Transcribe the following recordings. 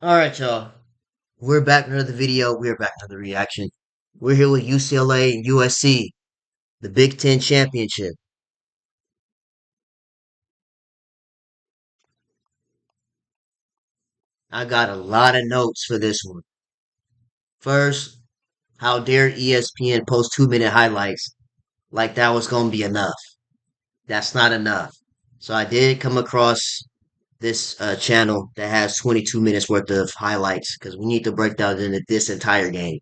All right, y'all. We're back with another video. We're back with another reaction. We're here with UCLA and USC, the Big Ten Championship. I got a lot of notes for this one. First, how dare ESPN post 2 minute highlights like that was going to be enough. That's not enough. So I did come across this channel that has 22 minutes worth of highlights because we need to break down into this entire game.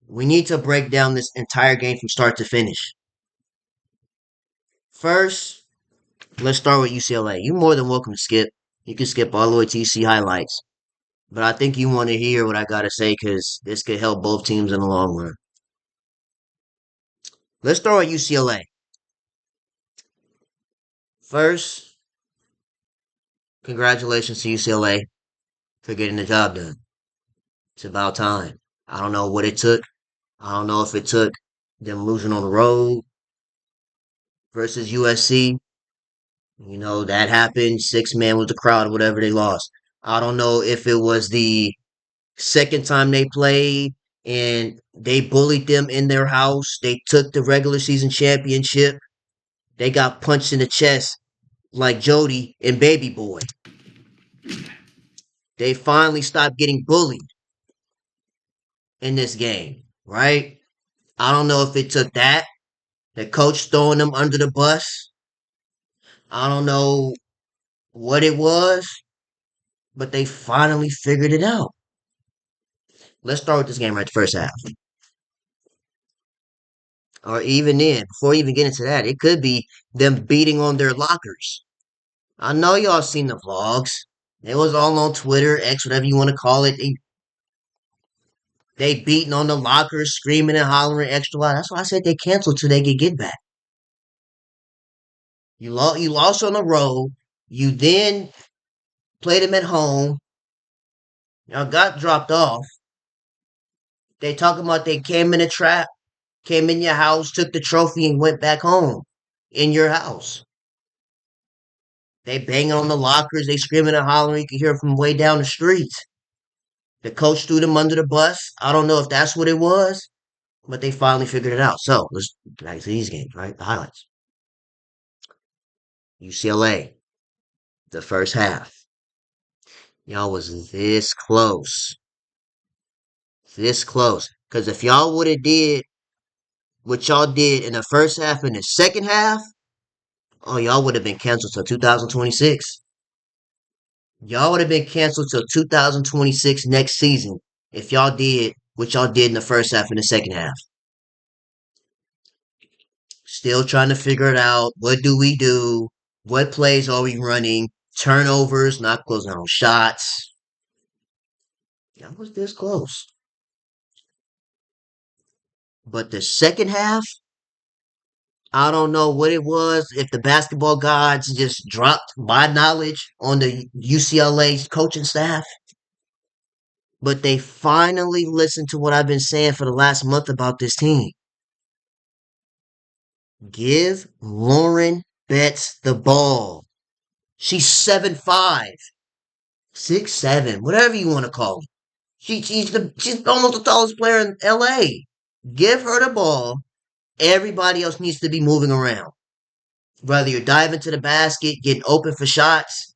We need to break down this entire game from start to finish. First, let's start with UCLA. You're more than welcome to skip. You can skip all the way to UC highlights. But I think you want to hear what I got to say because this could help both teams in the long run. Let's start with UCLA. First, congratulations to UCLA for getting the job done. It's about time. I don't know what it took. I don't know if it took them losing on the road versus USC. That happened. 6 man with the crowd, whatever they lost. I don't know if it was the second time they played and they bullied them in their house. They took the regular season championship. They got punched in the chest like Jody and Baby Boy. They finally stopped getting bullied in this game, right? I don't know if it took that, the coach throwing them under the bus. I don't know what it was, but they finally figured it out. Let's start with this game right the first half. Or even then, before we even get into that, it could be them beating on their lockers. I know y'all seen the vlogs. It was all on Twitter, X, whatever you want to call it. They beating on the lockers, screaming and hollering extra loud. That's why I said they canceled till they could get back. You lost on the road. You then played them at home. Y'all got dropped off. They talking about they came in a trap, came in your house, took the trophy, and went back home in your house. They banging on the lockers. They screaming and hollering. You can hear it from way down the street. The coach threw them under the bus. I don't know if that's what it was, but they finally figured it out. So let's back to these games, right? The highlights. UCLA, the first half. Y'all was this close. This close. Because if y'all would have did what y'all did in the first half and the second half, oh, y'all would have been canceled till 2026. Y'all would have been canceled till 2026 next season if y'all did what y'all did in the first half and the second half. Still trying to figure it out. What do we do? What plays are we running? Turnovers, not closing on shots. Y'all was this close. But the second half, I don't know what it was. If the basketball gods just dropped my knowledge on the UCLA's coaching staff, but they finally listened to what I've been saying for the last month about this team. Give Lauren Betts the ball. She's 7'5", 6'7", whatever you want to call it. She's almost the tallest player in LA. Give her the ball. Everybody else needs to be moving around. Whether you're diving to the basket, getting open for shots,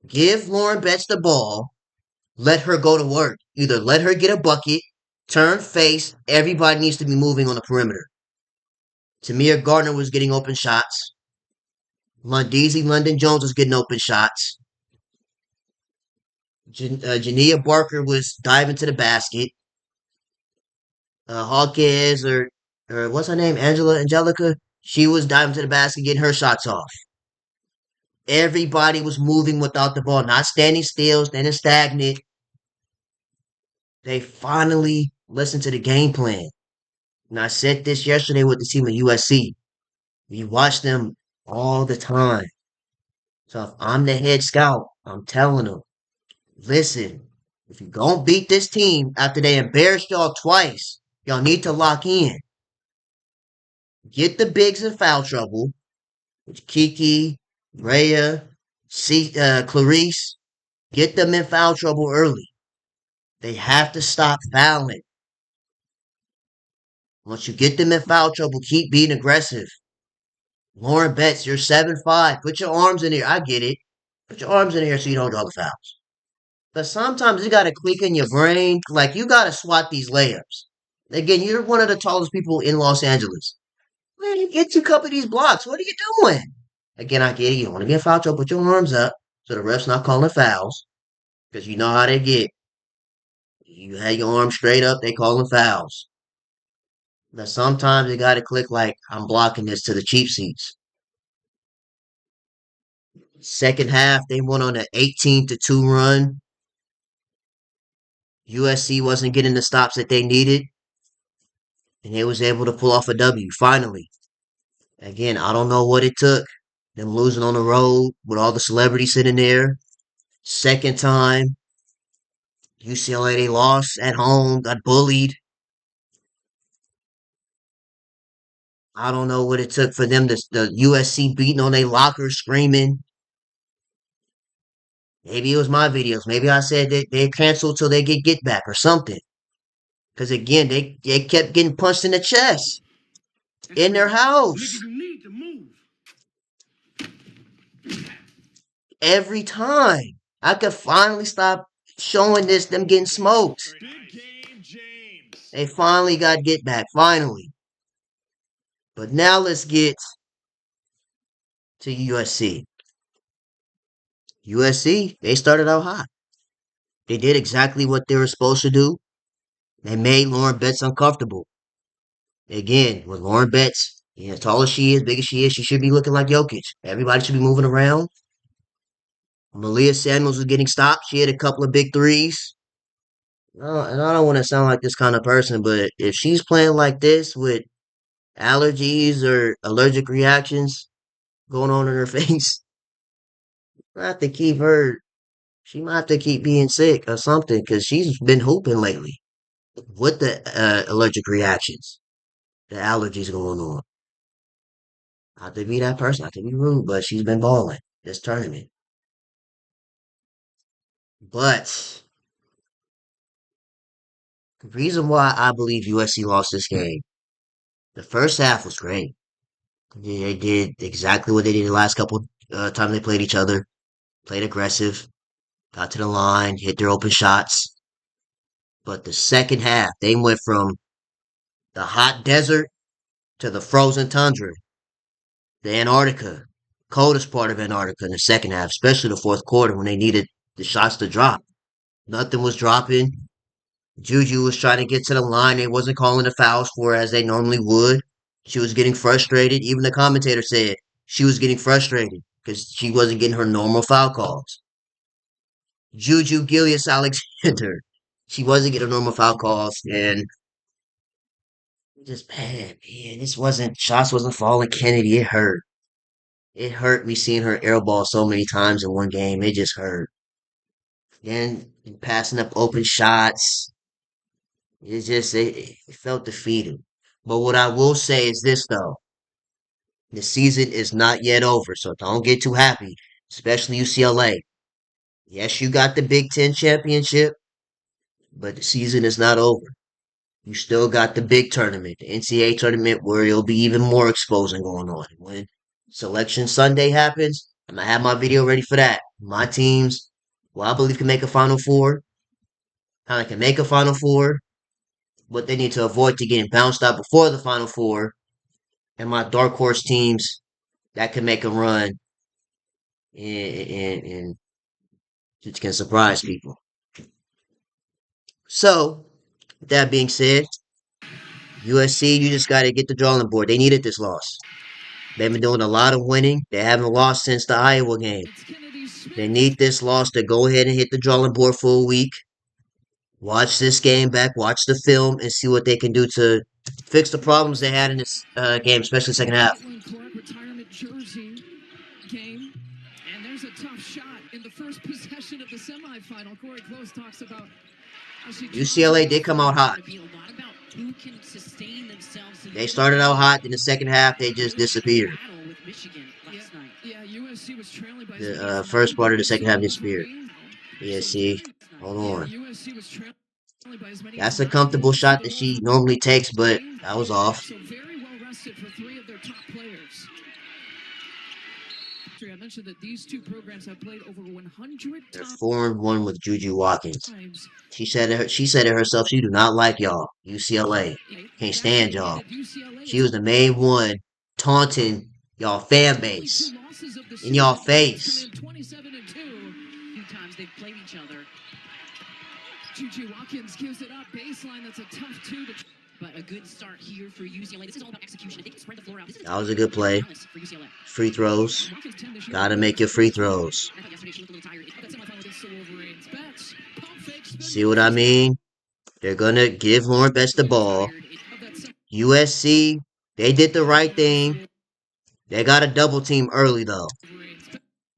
give Lauren Betts the ball. Let her go to work. Either let her get a bucket, turn face. Everybody needs to be moving on the perimeter. Tamir Gardner was getting open shots. Lundeezy London Jones was getting open shots. Jania Barker was diving to the basket. Hawkins or what's her name? Angelica. She was diving to the basket, getting her shots off. Everybody was moving without the ball, not standing still, standing stagnant. They finally listened to the game plan. And I said this yesterday with the team at USC. We watch them all the time. So if I'm the head scout, I'm telling them, listen, if you don't beat this team after they embarrassed y'all twice, y'all need to lock in. Get the bigs in foul trouble, which Kiki, Rhea, Clarice. Get them in foul trouble early. They have to stop fouling. Once you get them in foul trouble, keep being aggressive. Lauren Betts, you're 7'5". Put your arms in here. I get it. Put your arms in here so you don't draw the fouls. But sometimes you got to click in your brain. Like, you got to swat these layups. Again, you're one of the tallest people in Los Angeles. Man, get to a couple of these blocks. What are you doing? Again, I get it. You don't want to get foul trouble. Put your arms up so the ref's not calling fouls. Because you know how they get. You have your arms straight up, they calling fouls. But sometimes you got to click like, I'm blocking this to the cheap seats. Second half, they went on an 18-2 run. USC wasn't getting the stops that they needed, and they was able to pull off a W finally. Again, I don't know what it took. Them losing on the road with all the celebrities sitting there. Second time, UCLA they lost at home, got bullied. I don't know what it took for them to the USC beating on their locker, screaming. Maybe it was my videos. Maybe I said that they canceled till they get back or something. Because again, they kept getting punched in the chest in their house every time. I could finally stop showing them getting smoked. They finally got get back, finally. But now let's get to USC. USC, they started out hot. They did exactly what they were supposed to do. They made Lauren Betts uncomfortable. Again, with Lauren Betts, as tall as she is, big as she should be looking like Jokic. Everybody should be moving around. Malia Samuels was getting stopped. She had a couple of big threes. And I don't want to sound like this kind of person, but if she's playing like this with allergies or allergic reactions going on in her face, I have to keep her. She might have to keep being sick or something because she's been hooping lately with the allergic reactions, the allergies going on. Not to be that person, not to be rude, but she's been balling this tournament. But the reason why I believe USC lost this game, the first half was great. They did exactly what they did the last couple times they played each other. Played aggressive, got to the line, hit their open shots. But the second half, they went from the hot desert to the frozen tundra, the Antarctica, coldest part of Antarctica in the second half, especially the fourth quarter when they needed the shots to drop. Nothing was dropping. Juju was trying to get to the line. They wasn't calling the fouls for her as they normally would. She was getting frustrated. Even the commentator said she was getting frustrated because she wasn't getting her normal foul calls. Juju Gillius Alexander, she wasn't getting normal foul calls, and just bad, man. This wasn't shots wasn't falling. Kennedy, it hurt. It hurt me seeing her airball so many times in one game. It just hurt. Then passing up open shots. It felt defeated. But what I will say is this though. The season is not yet over, so don't get too happy, especially UCLA. Yes, you got the Big Ten championship, but the season is not over. You still got the big tournament, the NCAA tournament, where it'll be even more exposing going on. When Selection Sunday happens, I'm gonna have my video ready for that. My teams, well, I believe can make a Final Four, how they can make a Final Four, what they need to avoid to getting bounced out before the Final Four, and my dark horse teams that can make a run and it can surprise people. So, with that being said, USC, you just got to get the drawing board. They needed this loss. They've been doing a lot of winning. They haven't lost since the Iowa game. They need this loss to go ahead and hit the drawing board for a week. Watch this game back, watch the film, and see what they can do to fix the problems they had in this game, especially the second half. And there's a tough shot in the first possession of the semifinal. Corey Close talks about UCLA did come out hot. They started out hot. In the second half, they just disappeared. The first part of the second half disappeared. Yeah, see, hold on. That's a comfortable shot that she normally takes, but that was off. They're 4-1 with Juju Watkins. She said it herself. She do not like y'all. UCLA can't stand y'all. She was the main one taunting y'all fan base in y'all face. Juju Watkins gives it up baseline. That's a tough two to. But a good start here for UCLA. This is all about execution. If they can spread the floor out, this is That was a good play. for UCLA. Free throws. Gotta make your free throws. See what I mean? They're gonna give Lauren Betts the ball. USC, they did the right thing. They got a double team early though.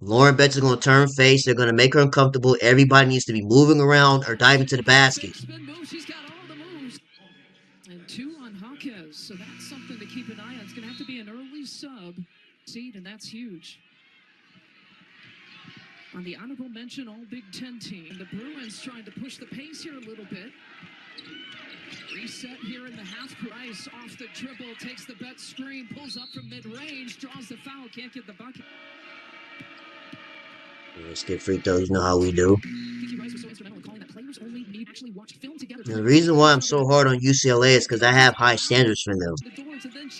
Lauren Betts is gonna turn face. They're gonna make her uncomfortable. Everybody needs to be moving around or diving to the basket. And two on Hawkes, so that's something to keep an eye on. It's going to have to be an early sub seed, and that's huge. On the honorable mention, all Big Ten team. The Bruins trying to push the pace here a little bit. Reset here in the half. Price off the dribble, takes the bet screen, pulls up from mid-range, draws the foul, can't get the bucket. Let's get free throws. You know how we do. The reason why I'm so hard on UCLA is because I have high standards for them.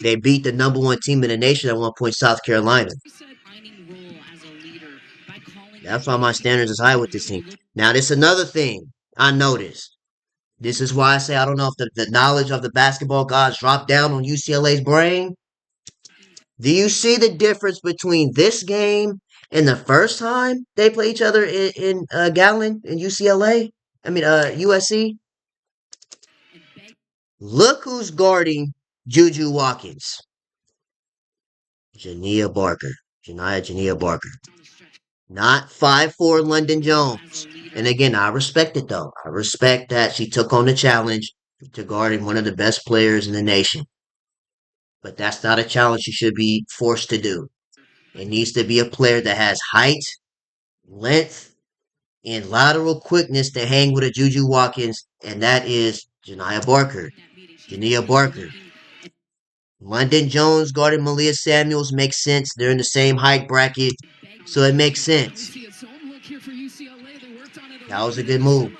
They beat the number one team in the nation at one point, South Carolina. That's why my standards is high with this team. Now, this is another thing I noticed. This is why I say I don't know if the knowledge of the basketball gods dropped down on UCLA's brain. Do you see the difference between this game and the first time they play each other in Gallon in UCLA? I mean, USC? Look who's guarding Juju Watkins. Jania Barker. Not 5'4" London Jones. And again, I respect it though. I respect that she took on the challenge to guard one of the best players in the nation. But that's not a challenge she should be forced to do. It needs to be a player that has height, length, and lateral quickness to hang with a Juju Watkins, and that is Jania Barker. London Jones guarding Malia Samuels makes sense. They're in the same height bracket, so it makes sense. That was a good move.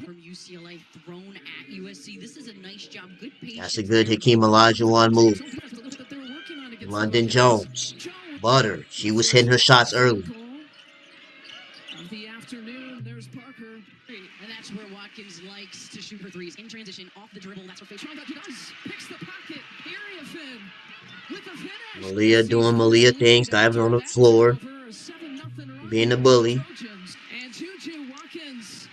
From UCLA thrown at USC. This is a nice job. Good patience. That's a good Hakeem Olajuwon move. London Jones. Butter. She was hitting her shots early. The afternoon, there's Parker. And that's where Watkins likes to shoot her threes. In transition, off the dribble. That's what face. Picks the pocket. Area fin. With the finish. Malia doing Malia things, diving on the floor. Being a bully. And Juju Watkins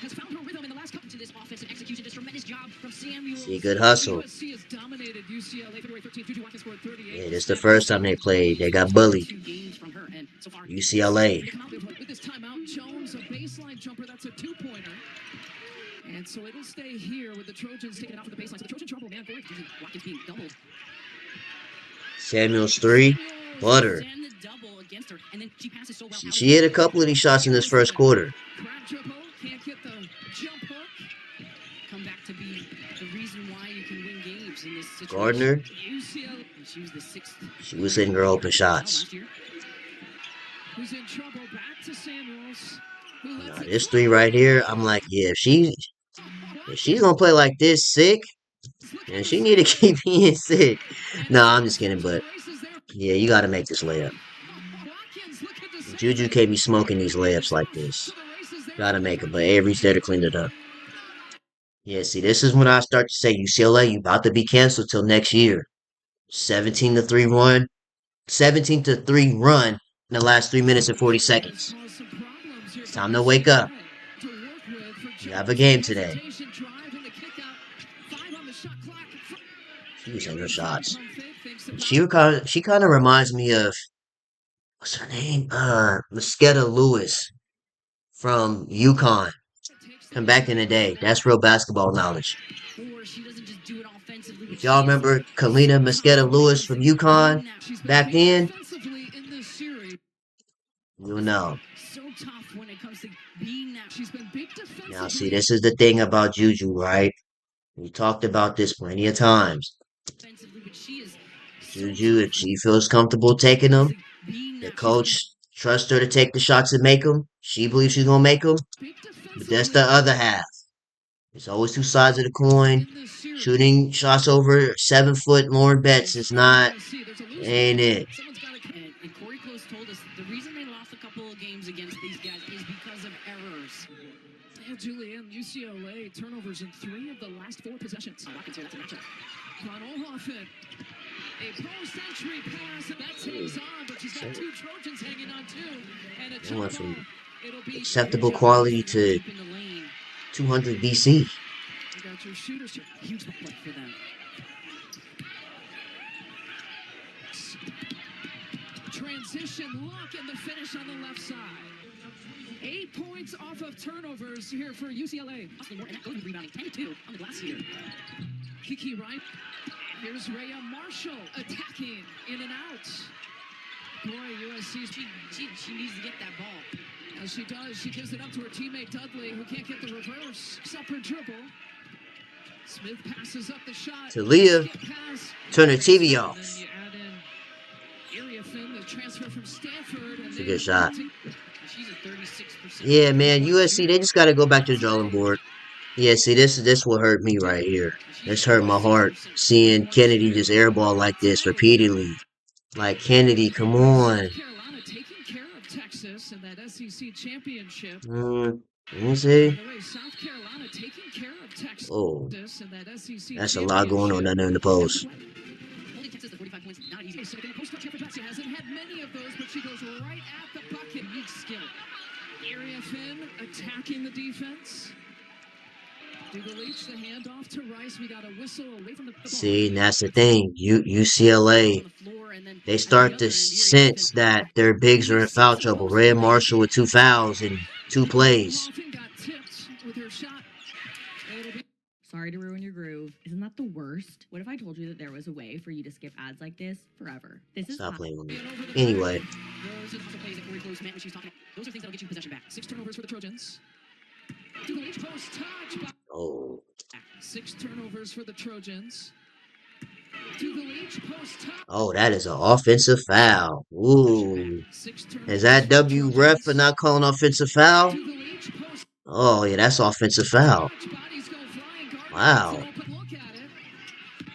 has found her rhythm in the last couple to this offensive execution. Just tremendous job from Samuel. See, good hustle. Yeah, this is the first time they played. They got bullied. UCLA. With this timeout, Jones, a baseline jumper. That's a two-pointer. And so it'll stay here with the Trojans taking it out for the baseline. So the Trojan trouble, man. Watkins being doubled. Samuels 3. Butter. She hit a couple of these shots in this first quarter. Can't get the jump hook. Come back to be the reason why you can win games in this situation. Gardner. She was the sixth. She was hitting her open shots. Who's in trouble? Back to Samuels. Now, this three right here, I'm like, yeah, if she's gonna play like this sick, and she need to keep being sick. No, I'm just kidding, but yeah, you gotta make this layup. Juju can't be smoking these layups like this. Gotta make it, but Avery's there to clean it up. Yeah, see, this is when I start to say UCLA, you about to be canceled till next year. 17-3 run. 17-3 run in the last 3 minutes and 40 seconds. It's time to wake up. You have a game today. She was hitting her shots. She kind of reminds me of, what's her name? Mosqueda Lewis from UConn. From back in the day. That's real basketball knowledge. If y'all remember Kalina Mosqueda Lewis from UConn She's been back big then, defensively in this series. you'll know. So tough when it comes to being that. She's been big Now, see, defensively. this is the thing about Juju, right? We talked about this plenty of times. But she is so Juju, if tough she feels comfortable taking when it comes them, to being the that. She's been coach trusts her to take the shots and make them. She believes she's gonna make them, big but that's the defensively other half. It's always two sides of the coin. in this series. Shooting shots over 7 foot Lauren Betts is not, USC, there's a loose ain't ball. it? Someone's got to. And Corey Close told us the reason they lost a couple of games against these guys is because of errors. Yeah, Julianne, UCLA turnovers in 3 of the last 4 possessions. Watkins here, that's a matchup. Von Ohoffen, a post-entry pass, and that takes on, but she's got 2 Trojans hanging on too, and a It jump went ball. from It'll be acceptable good job quality defense to keeping the lane. 200 BC. You got your shooters here. Huge play for them. Transition look and the finish on the left side. 8 points off of turnovers here for UCLA. Austin Moore and that goalie rebounding 10-2 on the glass here. Kiki Wright. Here's Rhea Marshall attacking in and out. Boy, USC, she needs to get that ball. As she does, she gives it up to her teammate Dudley, who can't get the reverse. Separate dribble. Smith passes up the shot. Talia, turn her TV off. And then you add in Area Finn, the transfer from Stanford. And It's a good shot. She's at 36%. Yeah, man, USC, they just got to go back to the drawing board. Yeah, see, this will hurt me right here. This hurt my heart seeing Kennedy just airball like this repeatedly. Like, Kennedy, come on. South Carolina taking care of Texas in that SEC championship. Let me see. By the way, South Carolina taking care of Texas Oh, in that SEC that's a lot going on down there in the post. Holding Texas to 45 points, not easy. So the post touch Betsy hasn't had many of those, but she goes right at the bucket. Unique skill. Area Finn attacking the defense. Dougal Leach, the handoff to Rice. We got a whistle away from the ball. See, and that's the thing. UCLA, they start to sense that their bigs are in foul trouble. Red Marshall with 2 fouls in 2 plays. Got tipped with her shot. It'll be Sorry to ruin your groove. Isn't that the worst? What if I told you that there was a way for you to skip ads like this forever? This is Stop not- playing with me. Anyway, those are the plays that Corey Close meant when she's talking. Those are things that'll get you possession back. 6 turnovers for the Trojans. Dougal Leach post touch. oh, 6 turnovers for the Trojans. Dougal Leach post touch. oh, that is an offensive foul. Ooh. 6 turnovers Is that for the W ref for Trojans. not calling offensive foul? Dougal Leach post Oh, yeah, that's offensive foul. touch. Bodies go flying. Gardner Wow. gets an open look at it.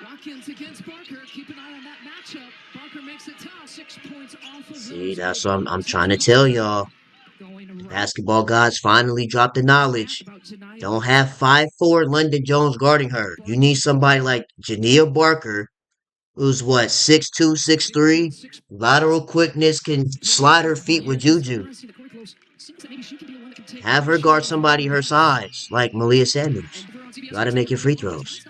Watkins against Barker. Keep an eye on that matchup. Barker makes it tough. 6 points off of See, those. that's what I'm trying to tell y'all. Going to right. Basketball gods finally dropped the knowledge. About tonight. Don't have 5'4" London Jones guarding her. You need somebody like Jania Barker, who's what, 6'2", 6'3", lateral quickness, can slide her feet with Juju. Have her guard somebody her size, like Malia Samuels. You gotta make your free throws.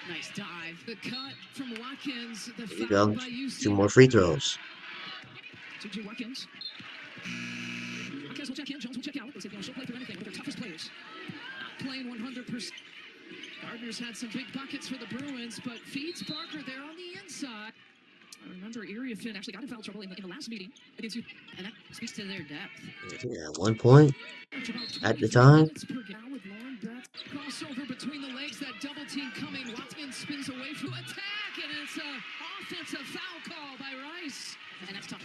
Nice dive. The cut from Watkins. The There you foul go. by UC. 2 more free throws. J.J. Watkins. Watkins will check in. Jones will check out. They said, she'll play through anything. One of their toughest players. Not playing 100%. Gardner's had some big buckets for the Bruins, but feeds Barker there on the inside. I remember Area Finn actually got in foul trouble in the last meeting against you, and that speaks to their depth. Yeah, at 1 point at the time. Now with Lauren Betts. Crossover between the legs, that double team coming. Watkins spins away from attack, and it's an offensive foul call by Rice. And that's tough.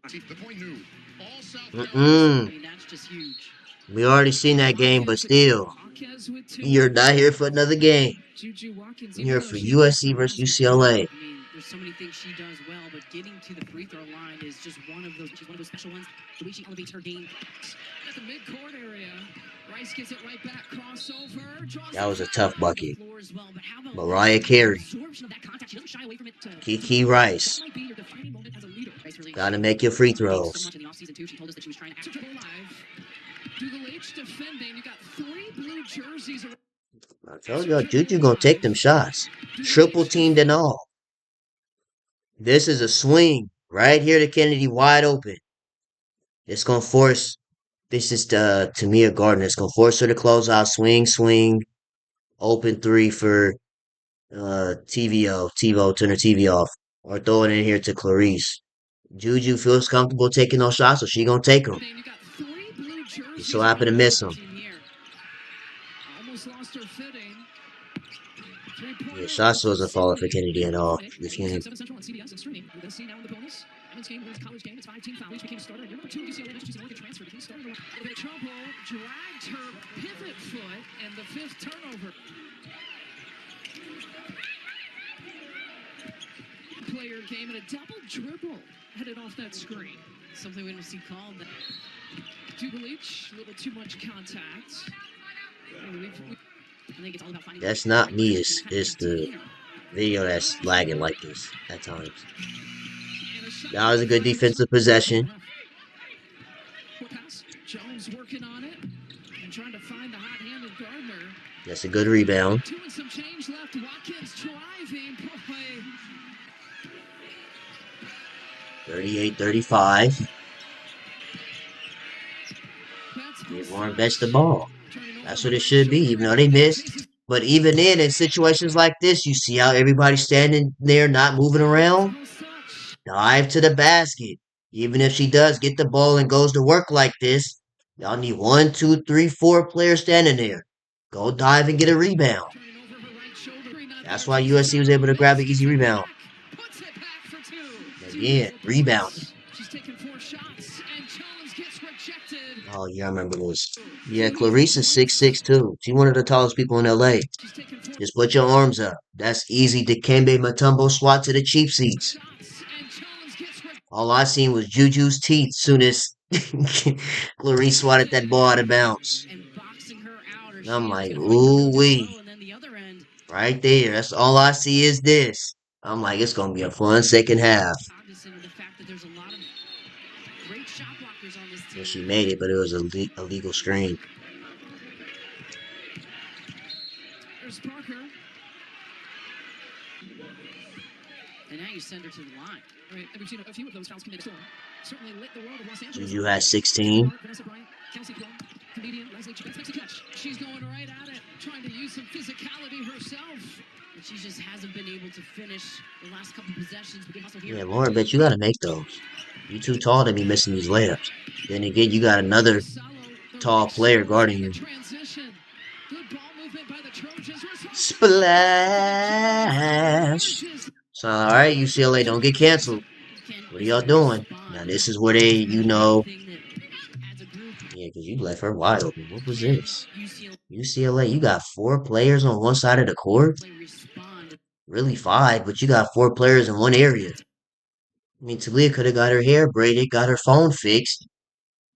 The point new. All South I Mm-mm. mean, that's just huge. We already seen that game, but still, Marquez with 2. you're not here for another game. Juju Watkins, You're even for though she USC was versus the last UCLA. I mean, there's so many things she does well, but getting to the free throw line is just one of those. She's one of those special ones. The way she elevates her game. At the midcourt area, Rice gets it right back. Crossover. Draws That was a the tough foul on bucket. the floor as well, but how about Mariah Carey, absorption of that contact? She doesn't shy away from it. Kiki Rice. That might be your defining moment as a leader. Rice really Gotta make your free so throws. much in the offseason too. She told us that she was trying to dribble live. Dougal Leach defending. You got 3 blue jerseys. I told y'all, Juju gonna take them shots. Triple teamed and all. This is a swing right here to Kennedy, wide open. It's gonna force. This is Tamia Gardner. It's gonna force her to close out. Swing, swing. Open three for TVO, turn her TV off. Or throw it in here to Clarice. Juju feels comfortable taking those shots, so she gonna take them. You got 3 blue He's jerseys so happy to miss on them. the team here. Almost lost her footing. Yeah, shots wasn't falling for Kennedy at all this game. 7 Central on CBS and streaming. We're going to see now in the bonus. Women's game, women's college game. It's 5-team foul. Each became a starter. And number 2, UCLA, Massachusetts Morgan transfer. He started a little bit of trouble. Dragged her pivot foot and the 5th turnover. Player game and a double dribble headed off that screen. Something we don't see called. Dubelich, a little too much contact. I think it's all about finding. That's not me. It's the video that's lagging like this at times. That was a good defensive possession. Jones working on it and trying to find the hot-handed Gardner. That's a good rebound. 2 and some change left. Watkins driving. 38-35. They Warren bets the ball. That's what it should be, even though they missed. But even then, in situations like this, you see how everybody's standing there not moving around? Dive to the basket. Even if she does get the ball and goes to work like this, y'all need 1, 2, 3, 4 players standing there. Go dive and get a rebound. That's why USC was able to grab an easy rebound. Again, rebounding. Oh, yeah, I remember this. Yeah, Clarice is 6'6", too. She's one of the tallest people in LA. Just put your arms up. That's easy. Dikembe Mutombo swat to the cheap seats. All I seen was Juju's teeth soon as Clarice swatted that ball out of bounds. And I'm like, ooh-wee. Right there. That's all I see is this. I'm like, it's going to be a fun second half. And she made it, but it was a legal screen. There's Parker. And now you send her to the line. Right, we've seen a few of those fouls committed. Certainly lit the world of Los Angeles. Juju has 16. Comedian Leslie Chance makes a catch. She's going right at it, trying to use some physicality herself. But she just hasn't been able to finish the last couple possessions. Yeah, Lauren, bet you got to make those. You too tall to be missing these layups. Then again, you got another tall player guarding you. Splash! So, alright, UCLA, don't get canceled. What are y'all doing? Now, this is where they, yeah, because you left her wide open. What was this? UCLA, you got 4 players on one side of the court? Really 5, but you got 4 players in one area. I mean, Talia could have got her hair braided, got her phone fixed.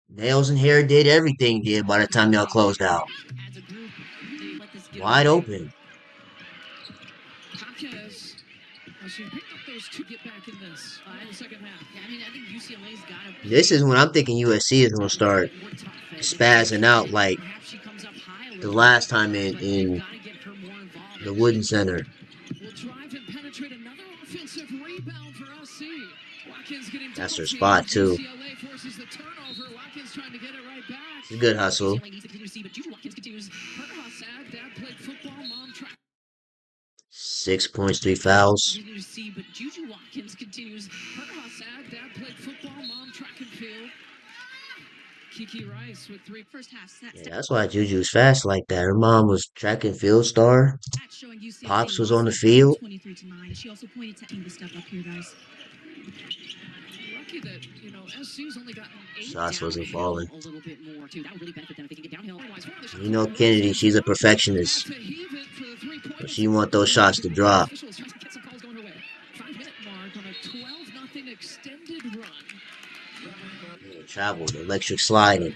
Nails and hair did, everything did by the time y'all closed out. Wide open. This is when I'm thinking USC is going to start spazzing out like the last time in the Wooden Center. That's her spot, too. It's a good hustle. 6 points, 3 fouls. Yeah, that's why Juju's fast like that. Her mom was track and field star. Pops was on the field. Shots wasn't falling. You know Kennedy, she's a perfectionist. But she want those shots to drop. Traveled, electric sliding.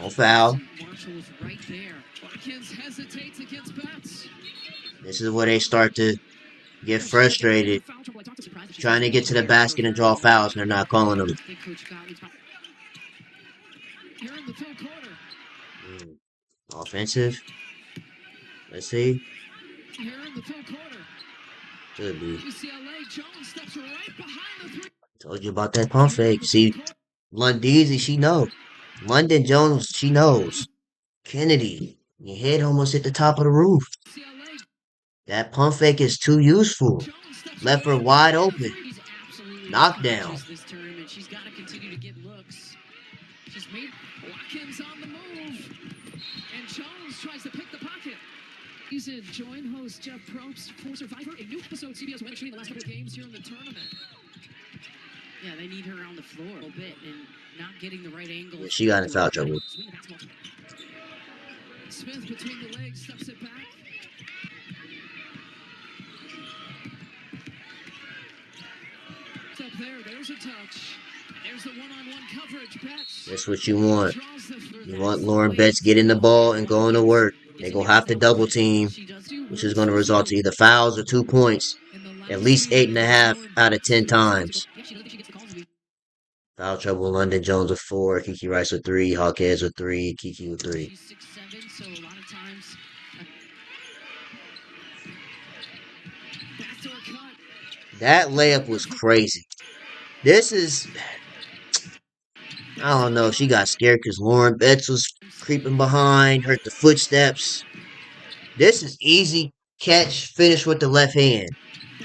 No foul. This is where they start to get frustrated, trying to get to the basket and draw fouls, and they're not calling them. Offensive. Let's see. Could be. Told you about that pump fake. See, Lundeezy, she knows. London Jones, she knows. Kennedy, Your head almost hit the top of the roof. UCLA. That pump fake is too useful. Jones steps Left her away. wide And a open. three. She's absolutely Knockdown. unconscious this tournament. She's got to continue to get looks. She's made Watkins on the move. And Jones tries to pick the pocket. Season. Join host Jeff Probst for Survivor, a new episode CBS went shooting the last couple of games here in the tournament. Yeah, they need her on the floor a little bit and not getting the right angle. Yeah, she got in foul trouble. Swing the basketball. Smith between the legs, steps it back. It's up there, there's a touch. There's the one-on-one coverage. Betts. That's what you want. Draws the You want Lauren Betts getting the ball and going to work. They're going to have to double team, which is going to result to either fouls or 2 points, at least 8.5 out of 10 times. Foul trouble, London Jones with 4, Kiki Rice with 3, Hawkheads with 3, Kiki with 3. She's 6'7", so a lot of times. Backdoor cut. That layup was crazy. This is... I don't know. She got scared because Lauren Betts was creeping behind, heard the footsteps. This is easy catch, finish with the left hand.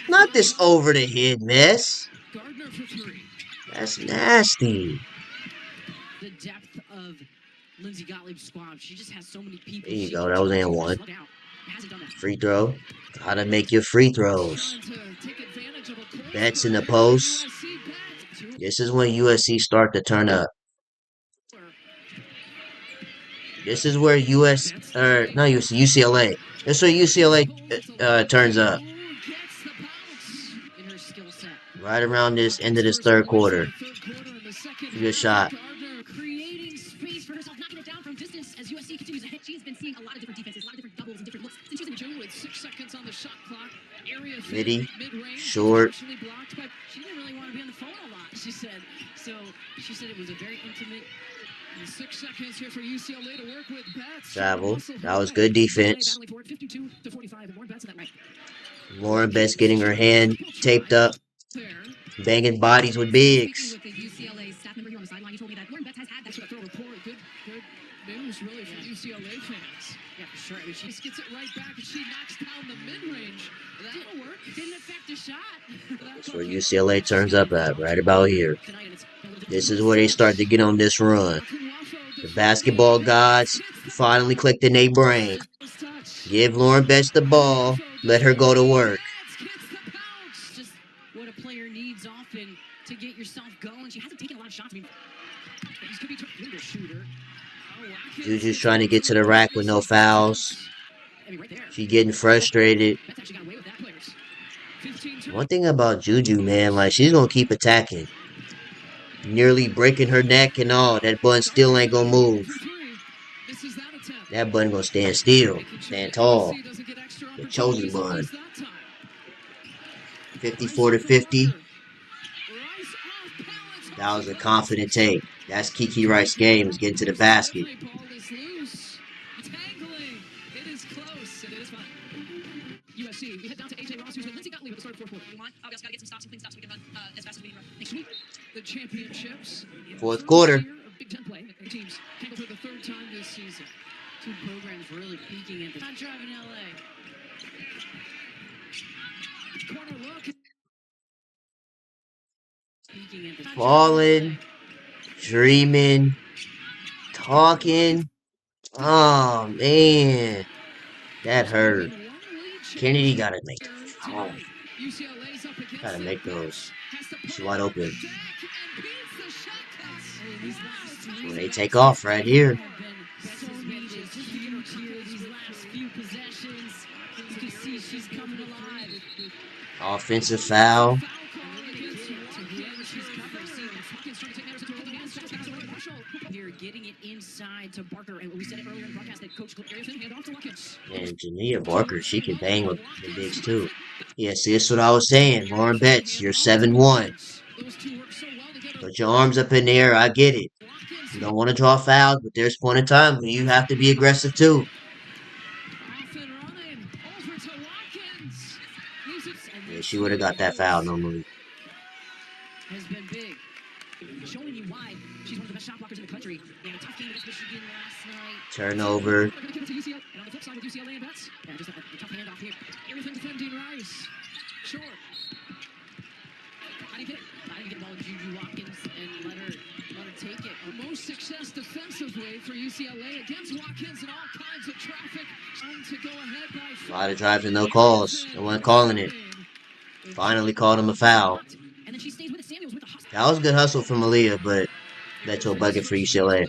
Not this over the head mess. Gardner for three. That's nasty. The depth of Lindsay Gottlieb's squad. She just has so many people. There you go. That was and one. Look out. Hasn't done that. Free throw. Gotta make your free throws. Trying to take advantage of a cold Betts in the start. post. USC back. This is when USC start to turn up. This is where UCLA. This is where UCLA turns up. Gets the bounce in her skill set. Right around this end of this third quarter. Good shot. Gardner creating space for herself, knocking it down from distance as USC continues ahead. She has been seeing a lot of different defenses, a lot of different doubles and different looks since she was in June with 6 seconds on the shot clock. Area Midi, mid-range, short. partially blocked, but she didn't really want to be on the phone a lot. She said so. She said it was a very intimate. 6 seconds here for UCLA to work with Betts. Travel. That was good defense. 52 to 45, and Lauren Betts in that right. Lauren Betts getting her hand taped up, There. banging bodies with bigs. With the UCLA staff member here on the sideline, you told me that Lauren Betts has had that. That's what I throw a report. Good news, really, for UCLA fans. Yeah, for sure. I mean, she just gets it right back, and she knocks down the mid-range. That'll work. Didn't affect the shot. That's where UCLA turns up at, right about here. This is where they start to get on this run. The basketball gods finally clicked in their brain. Give Lauren Betts the ball. Let her go to work. Just what a player needs often to get yourself going. She hasn't taken a lot of shots. I mean, he's going to be a shooter. Juju's trying to get to the rack with no fouls. She's getting frustrated. One thing about Juju, man, like, she's going to keep attacking. Nearly breaking her neck and all. That button still ain't going to move. That button going to stand still. Stand tall. The chosen button. 54 to 50. That was a confident take. That's Kiki Rice's game, is getting to the basket. USC. We head down to AJ Ross, who's with Lindsay Gottlieb at the start of the fourth quarter. We also got to get some stops and clean stops so we can run as fast as we can run. Next week, the championships. Fourth quarter. Big Ten play. Teams handle for the third time this season. Two programs really peaking at the not driving LA. Corner look. Peaking at the Falling. Dreaming. Talking. Oh, man. That hurt. Kennedy got to make those. Oh. Got to make those. She's wide open. When they take off right here. Offensive foul. Here, getting it inside to Barker, and we said it earlier in the broadcast that Coach Griffin hand off to Watkins. And Jania Barker, she can bang with the bigs too. Yeah, see, that's what I was saying. Lauren Betts, you're 7-1. Put your arms up in the air. I get it. You don't want to draw fouls, but there's point in time when you have to be aggressive too. Yeah, she would have got that foul normally. Has been big. showing you why she's one of the best shot blockers in the country. They had a tough game against Michigan last night. Turnover. They're going to give it to UCLA. And on the flip side with UCLA and Betts, yeah, just a tough handoff here. Everything defending Rice. Short. How do you get it? How do you get the ball to Juju Watkins and let her take it? Most success defensively for UCLA against Watkins and all kinds of traffic. To go ahead by A lot of drives and no calls. No one calling it. Finally called him a foul. And then she stays with it. Samuels with the hustle. That was good hustle from Aaliyah, but that's a bucket for UCLA.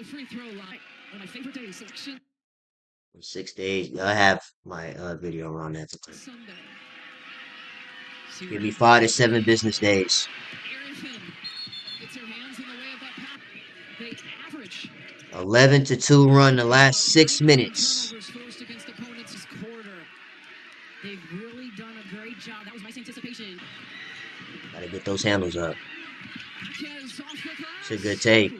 6 days. I have my video on that. Give me 5 to 7 business days. 11-2 run the last 6 minutes. They've really done a great job. That was nice anticipation. Gotta get those handles up. It's a good take.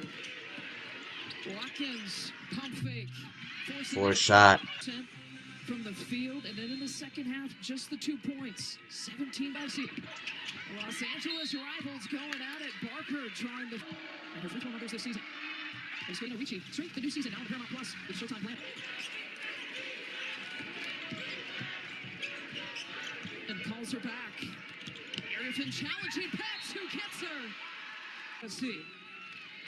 Watkins, pump fake. Forced shot. From the field, and then in the second half, just the 2 points. 17 by 6. Los Angeles rivals going at it. Barker trying to. And her free throw numbers this season. And Skating Ricci, straight the new season now on Paramount Plus with Showtime Planet. And calls her back. Arifin challenging Pets, who gets her. Let's see.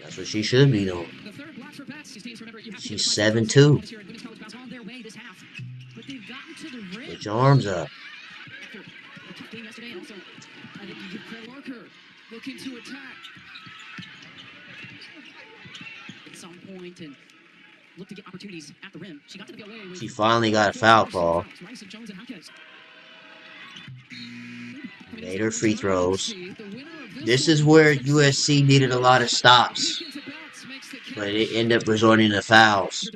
That's what she should be doing. The third block for Pets. She's 7-2. But they've gotten to the rim. Get your arms up. After a tough game yesterday, and also I think you give credit Barker looking to attack at some point and look to get opportunities at the rim. She got to the PLA. She finally got a foul call. Made her free throws. This is where USC needed a lot of stops, but it ended up resorting to fouls.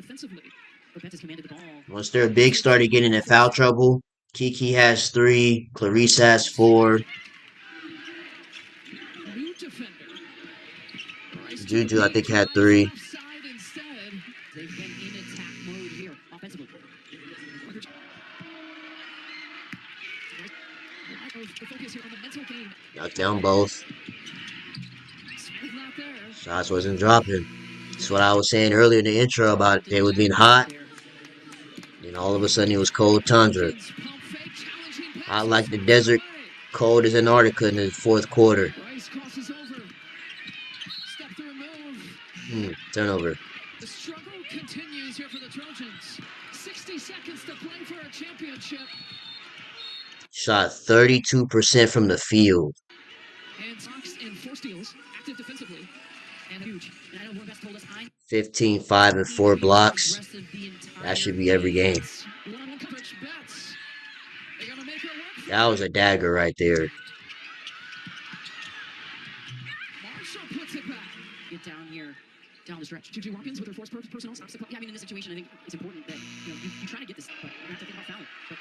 Once their big started getting in foul trouble, Kiki has 3, Clarice has 4. Juju, I think, had 3. Knocked down both. Shots wasn't dropping. That's what I was saying earlier in the intro about they was being hot. And all of a sudden it was cold tundra. Hot like the desert, cold as Antarctica in the fourth quarter. Turnover. The struggle continues here for the Trojans. 60 seconds to play for a championship. Shot 32% from the field. And Sox and 4 steals, active defensively, and huge. And I know Warren Best told us 15, 5, and 4 blocks. That should be every game. That was a dagger right there. Marshall puts it back. Get down here, down the stretch. Juju Watkins with her forced personal stops the clock. Yeah, I mean, in this situation, I think it's important that you try to get this, but you have to think about fouling. But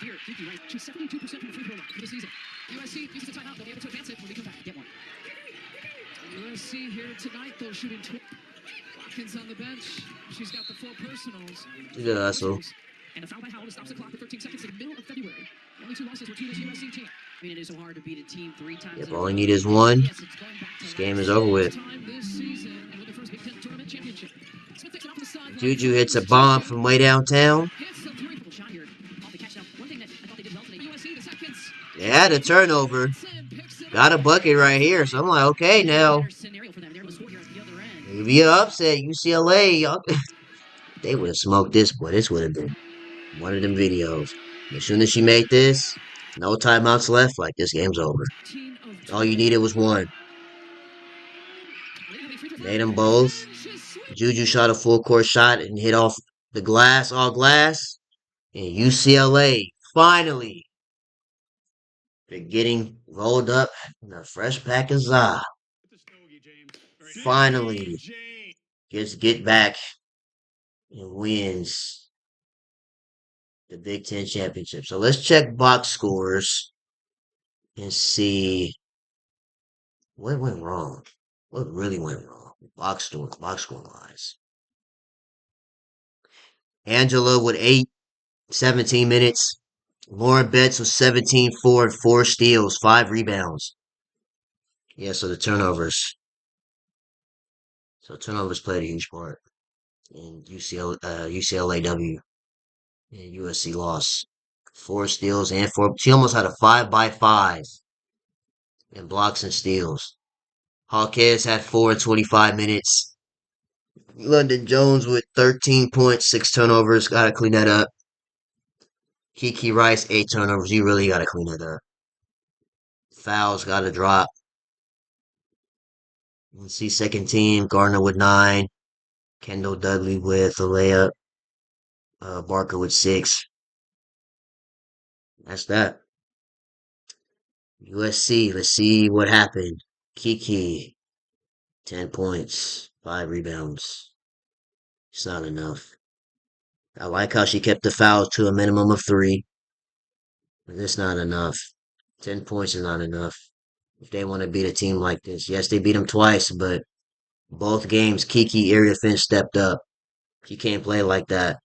here, Kiki, right? She's 72% from the free throw line for the season. USC uses the timeout. They'll be able to advance it when we come back. Get one. USC here tonight, though, shooting 12. Watkins on the bench. She's got the 4 personals. Good hustle. And a foul by Howell stops the clock at 13 seconds in the middle of February. The only 2 losses were to this USC team. I mean, it is so hard to beat a team 3 times. If all you need is one, this game is over with. Juju hits a bomb from way downtown. They had a turnover. Got a bucket right here. So I'm like, okay, now. Maybe an upset. UCLA. They would have smoked this, boy. This would have been one of them videos. As soon as she made this, no timeouts left. Like, this game's over. All you needed was one. Made them both. Juju shot a full court shot and hit off the glass, all glass. And UCLA, finally, they're getting rolled up in a fresh pack of za. Finally, get back and wins the Big Ten championship. So let's check box scores and see what went wrong. What really went wrong? Box score wise. Angela with 8, 17 minutes. Lauren Betts was 17, 4, and 4 steals, 5 rebounds. Yeah, so the turnovers. So turnovers played a huge part in UCLAW and USC loss. Four steals and four. She almost had a 5-by-5 in blocks and steals. Hawkins had 4 in 25 minutes. London Jones with 13 points, 6 turnovers. Got to clean that up. Kiki Rice, 8 turnovers. You really got to clean that up. Fouls got to drop. Let's see, second team. Gardner with 9. Kendall Dudley with a layup. Barker with 6. That's that. USC, let's see what happened. Kiki, 10 points, 5 rebounds. It's not enough. I like how she kept the fouls to a minimum of 3, but it's not enough. 10 points is not enough if they want to beat a team like this. Yes, they beat them twice, but both games, Kiki Area Finch stepped up. She can't play like that.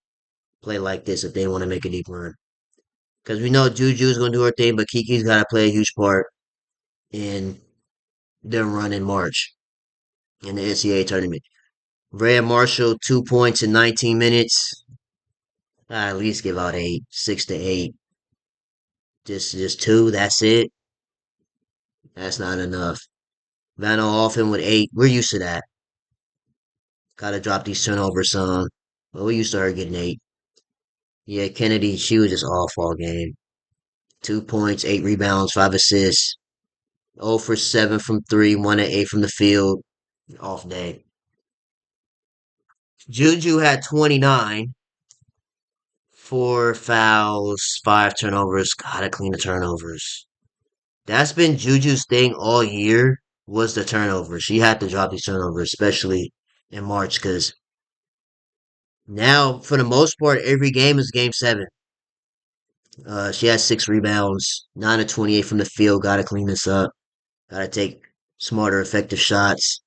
Play like this if they want to make a deep run. Because we know Juju's going to do her thing, but Kiki's got to play a huge part in their run in March in the NCAA tournament. Rhea Marshall, 2 points in 19 minutes. At least give out 8, 6 to 8. Just 2, that's it. That's not enough. Vanna Hoffman with 8. We're used to that. Gotta drop these turnovers some. But we're used to her getting 8. Yeah, Kennedy, she was just off all game. 2 points, 8 rebounds, 5 assists. 0 for 7 from 3, 1 at 8 from the field. Off day. Juju had 29. 4 fouls, 5 turnovers. Gotta clean the turnovers. That's been Juju's thing all year was the turnovers. She had to drop these turnovers, especially in March, because now, for the most part, every game is game 7. She has 6 rebounds, 9 of 28 from the field. Gotta clean this up. Gotta take smarter, effective shots.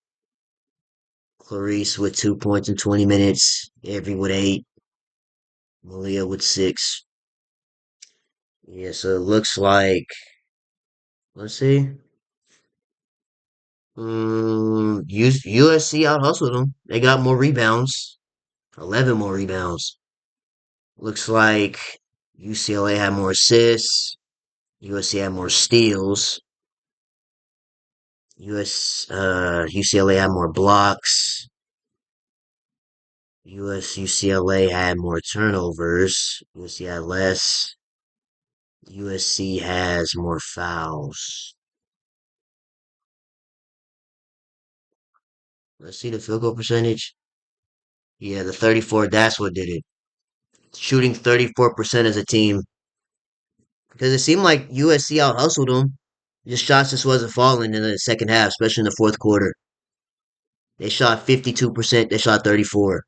Clarice with 2 points in 20 minutes. Avery with 8. Malia with 6. Yeah, so it looks like, let's see. USC out hustled them. They got more rebounds. 11 more rebounds. Looks like UCLA had more assists. USC had more steals. UCLA had more blocks. UCLA had more turnovers. USC had less. USC has more fouls. Let's see the field goal percentage. Yeah, the 34, that's what did it. Shooting 34% as a team. Because it seemed like USC out hustled them. Just shots just wasn't falling in the second half, especially in the fourth quarter. They shot 52%, they shot 34.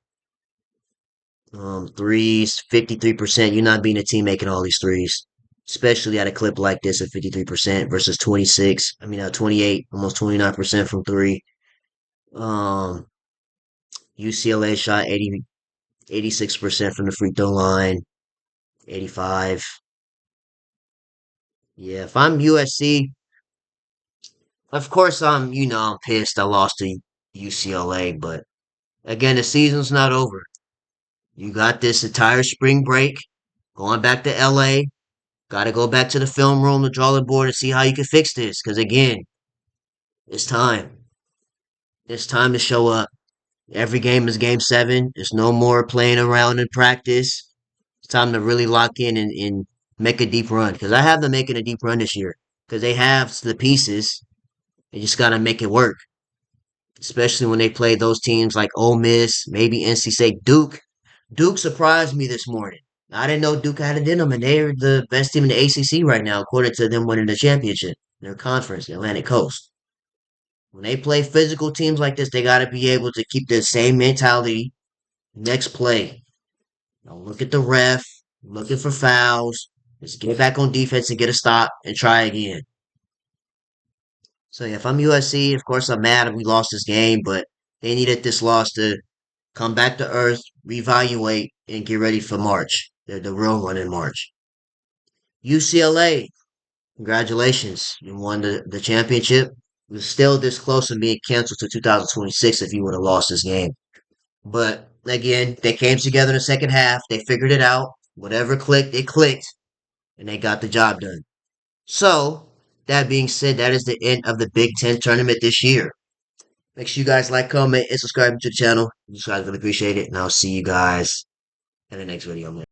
Threes, 53%. You're not being a team making all these threes. Especially at a clip like this of 53% versus 28, almost 29% from 3. Um, UCLA shot 86% from the free throw line, 85. Yeah, if I'm USC, of course I'm pissed I lost to UCLA, but again, the season's not over. You got this entire spring break, going back to LA, got to go back to the film room, the drawing board, and see how you can fix this. Because again, it's time. It's time to show up. Every game is game 7. There's no more playing around in practice. It's time to really lock in and make a deep run. Because I have them making a deep run this year. Because they have the pieces. They just got to make it work. Especially when they play those teams like Ole Miss, maybe NC State, Duke. Duke surprised me this morning. I didn't know Duke had it in them, and they're the best team in the ACC right now, according to them winning the championship in their conference, the Atlantic Coast. When they play physical teams like this, they got to be able to keep the same mentality next play. Don't look at the ref, looking for fouls. Just get back on defense and get a stop and try again. So yeah, if I'm USC, of course I'm mad we lost this game, but they needed this loss to come back to earth, reevaluate, and get ready for March. The real one in March. UCLA, congratulations. You won the championship. It was still this close to being canceled to 2026 if you would have lost this game. But again, they came together in the second half. They figured it out. Whatever clicked, it clicked, and they got the job done. So, that being said, that is the end of the Big Ten tournament this year. Make sure you guys like, comment, and subscribe to the channel. You guys really appreciate it, and I'll see you guys in the next video, man.